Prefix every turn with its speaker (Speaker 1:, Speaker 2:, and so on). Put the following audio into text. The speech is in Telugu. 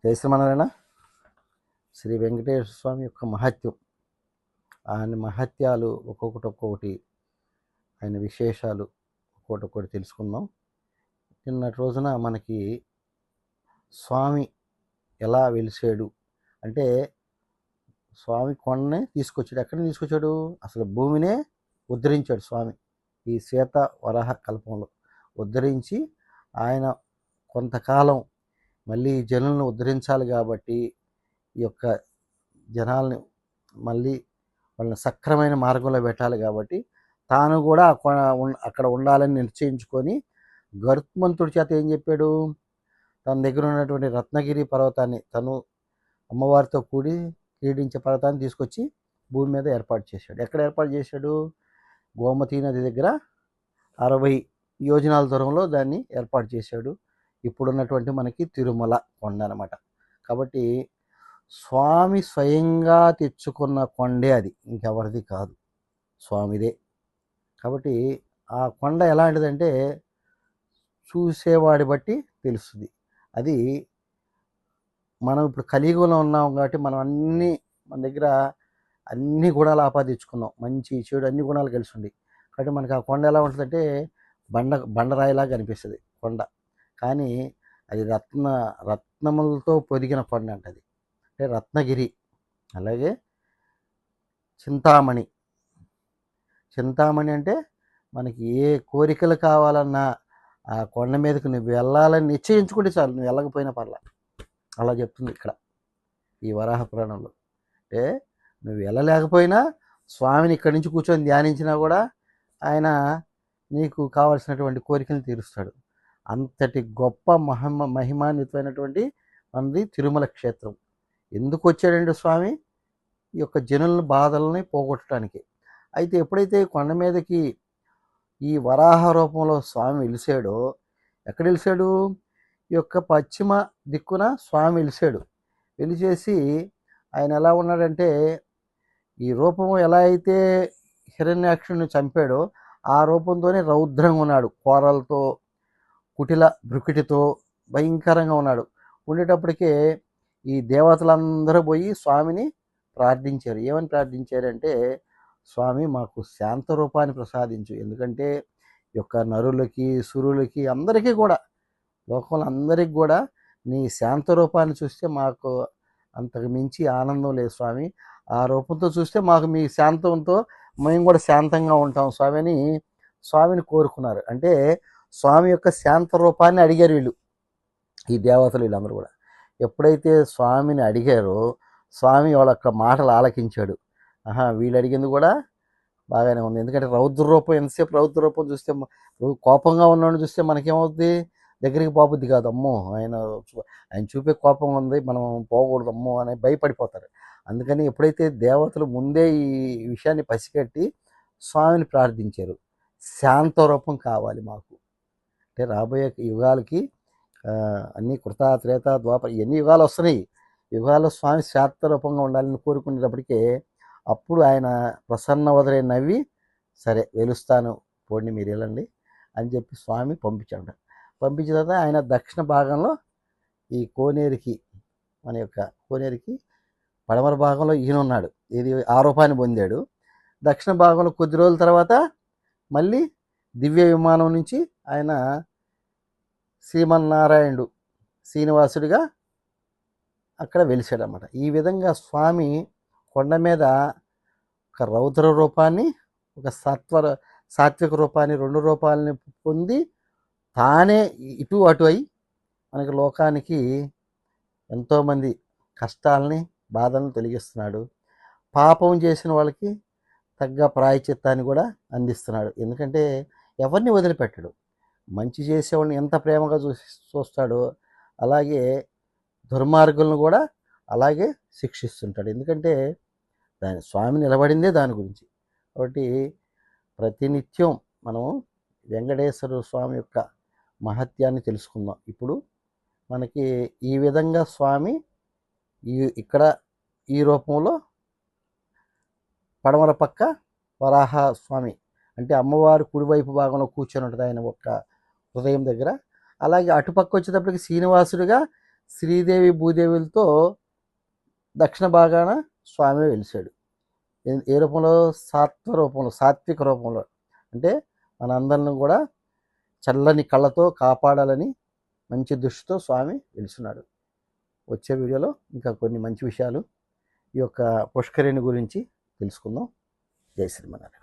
Speaker 1: జయశ్రీమన్నారాయణ. శ్రీ వెంకటేశ్వర స్వామి యొక్క మహత్యం, ఆయన మహత్యాలు ఒక్కొక్కటి ఆయన విశేషాలు ఒక్కొక్కటి తెలుసుకుందాం. నిన్నటి రోజున మనకి స్వామి ఎలా వెలిసాడు అంటే, స్వామి కొండనే తీసుకొచ్చాడు. ఎక్కడిని తీసుకొచ్చాడు? అసలు భూమినే ఉద్ధరించాడు స్వామి. ఈ శ్వేత వరాహ కల్పంలో ఉద్ధరించి ఆయన కొంతకాలం మళ్ళీ జనులను ఉద్ధరించాలి కాబట్టి, ఈ యొక్క జనాల్ని మళ్ళీ వాళ్ళని సక్రమైన మార్గంలో పెట్టాలి కాబట్టి తాను కూడా అక్కడ ఉండాలని నిశ్చయించుకొని గరుత్మంతుడి చేత ఏం చెప్పాడు? తన దగ్గర ఉన్నటువంటి రత్నగిరి పర్వతాన్ని, తను అమ్మవారితో కూడి క్రీడించే పర్వతాన్ని తీసుకొచ్చి భూమి మీద ఏర్పాటు చేశాడు. ఎక్కడ ఏర్పాటు చేశాడు? గోమతీ నది దగ్గర 60 యోజనాల దూరంలో దాన్ని ఏర్పాటు చేశాడు. ఇప్పుడున్నటువంటి మనకి తిరుమల కొండ అన్నమాట. కాబట్టి స్వామి స్వయంగా తెచ్చుకున్న కొండే అది, ఇంకెవరిది కాదు, స్వామిదే. కాబట్టి ఆ కొండ ఎలాంటిదంటే చూసేవాడి బట్టి తెలుస్తుంది. అది మనం ఇప్పుడు కలియుగంలో ఉన్నాం కాబట్టి మన దగ్గర అన్ని గుణాలు ఆపాదించుకున్నాం, మంచి చెడు అన్ని గుణాలు కలిసి ఉంది. కాబట్టి మనకి ఆ కొండ ఎలా ఉంటుందంటే బండరాయిలాగా కనిపిస్తుంది కొండ, కానీ అది రత్నములతో పొదిగిన కొండ అంటది, అంటే రత్నగిరి. అలాగే చింతామణి అంటే మనకి ఏ కోరికలు కావాలన్నా ఆ కొండ మీదకి నువ్వు వెళ్ళాలని నిశ్చయించుకుంటే చాలు, నువ్వు వెళ్ళకపోయినా పర్లా, అలా చెప్తుంది ఇక్కడ ఈ వరాహ పురాణంలో. అంటే నువ్వు వెళ్ళలేకపోయినా స్వామిని ఇక్కడి నుంచి కూర్చొని ధ్యానించినా కూడా ఆయన నీకు కావాల్సినటువంటి కోరికలు తీరుస్తాడు. అంతటి గొప్ప మహిమాన్వితమైనటువంటి మనది తిరుమల క్షేత్రం. ఎందుకు వచ్చాడంటే స్వామి ఈ యొక్క జనుల బాధల్ని పోగొట్టడానికి. అయితే ఎప్పుడైతే కొండ మీదకి ఈ వరాహ రూపంలో స్వామి వెలిసాడో, ఎక్కడ వెలిసాడు? ఈ యొక్క పశ్చిమ దిక్కున స్వామి వెలిచేసి ఆయన ఎలా ఉన్నాడంటే, ఈ రూపం ఎలా అయితే హిరణ్యాక్షుని చంపాడో ఆ రూపంతోనే రౌద్రంగా ఉన్నాడు. కోరలతో, కుటిల భృకుటితో భయంకరంగా ఉన్నాడు. ఉండేటప్పటికే ఈ దేవతలందరూ పోయి స్వామిని ప్రార్థించారు. ఏమని ప్రార్థించారంటే, స్వామి మాకు శాంత రూపాన్ని ప్రసాదించు. ఎందుకంటే ఈ యొక్క నరులకి, సురులకి, అందరికీ కూడా, లోకంలో అందరికి కూడా నీ శాంత రూపాన్ని చూస్తే మాకు అంతకు మించి ఆనందం లేదు స్వామి. ఆ రూపంతో చూస్తే మాకు మీ శాంతంతో మేము కూడా శాంతంగా ఉంటాం స్వామి అని స్వామిని కోరుకున్నారు. అంటే స్వామి యొక్క శాంత రూపాన్ని అడిగారు వీళ్ళు, ఈ దేవతలు వీళ్ళందరూ కూడా. ఎప్పుడైతే స్వామిని అడిగారో స్వామి వాళ్ళ యొక్క మాటలు ఆలకించాడు. వీళ్ళు అడిగింది కూడా బాగానే ఉంది. ఎందుకంటే రౌద్ర రూపం, ఎంతసేపు రౌద్ర రూపం చూస్తే, కోపంగా ఉన్నాడు చూస్తే మనకేమవుద్ది? దగ్గరికి పోబుద్ది కాదు. అమ్మో ఆయన చూపే కోపం ఉంది, మనం పోకూడదు అమ్మో అని భయపడిపోతారు. అందుకని ఎప్పుడైతే దేవతలు ముందే ఈ విషయాన్ని పసిగట్టి స్వామిని ప్రార్థించారు, శాంత రూపం కావాలి మాకు. అంటే రాబోయే యుగాలకి అన్ని కృత, త్రేత, ద్వాపర, ఎన్ని యుగాలు వస్తున్నాయి, యుగాల్లో స్వామి శాంత రూపంగా ఉండాలని కోరుకునేటప్పటికే అప్పుడు ఆయన ప్రసన్న వదలే నవ్వి, సరే వెలుస్తాను పోండి మీరు వెళ్ళండి అని చెప్పి స్వామి పంపించాడు. పంపించిన తర్వాత ఆయన దక్షిణ భాగంలో ఈ కోనేరికి, మన యొక్క కోనేరికి పడమర భాగంలో ఈయన ఉన్నాడు. ఇది ఆరోపాన్ని పొందాడు. దక్షిణ భాగంలో కొద్ది రోజుల తర్వాత మళ్ళీ దివ్య విమానం నుంచి ఆయన శ్రీమన్నారాయణుడు, శ్రీనివాసుడిగా అక్కడ వెలిసాడు అన్నమాట. ఈ విధంగా స్వామి కొండ మీద ఒక రౌద్ర రూపాన్ని, ఒక సాత్విక రూపాన్ని, 2 రూపాలని పొంది తానే ఇటు అటు అయి మనకి లోకానికి ఎంతోమంది కష్టాలని, బాధలను తొలగిస్తున్నాడు. పాపం చేసిన వాళ్ళకి తగ్గ ప్రాయశ్చిత్తాన్ని కూడా అందిస్తున్నాడు. ఎందుకంటే ఎవరిని వదిలిపెట్టడు. మంచి చేసేవాడిని ఎంత ప్రేమగా చూస్తాడో అలాగే దుర్మార్గులను కూడా అలాగే శిక్షిస్తుంటాడు. ఎందుకంటే స్వామి నిలబడిందే దాని గురించి. కాబట్టి ప్రతినిత్యం మనం వెంకటేశ్వర స్వామి యొక్క మహత్యాన్ని తెలుసుకుందాం. ఇప్పుడు మనకి ఈ విధంగా స్వామి ఇక్కడ ఈ రూపంలో పడమర పక్క వరాహ స్వామి, అంటే అమ్మవారు కుడివైపు భాగంలో కూర్చొని ఉంటుంది ఆయన ఒక్క హృదయం దగ్గర. అలాగే అటుపక్క వచ్చేటప్పటికి శ్రీనివాసుడిగా శ్రీదేవి భూదేవులతో దక్షిణ భాగాన స్వామి వెలిశాడు. ఏ రూపంలో? సాత్విక రూపంలో. అంటే మనందరిని కూడా చల్లని కళ్ళతో కాపాడాలని మంచి దృష్టితో స్వామి వెలుస్తున్నాడు. వచ్చే వీడియోలో ఇంకా కొన్ని మంచి విషయాలు ఈ యొక్క పుష్కరిణి గురించి తెలుసుకుందాం. జై శ్రీమన్నారాయణ.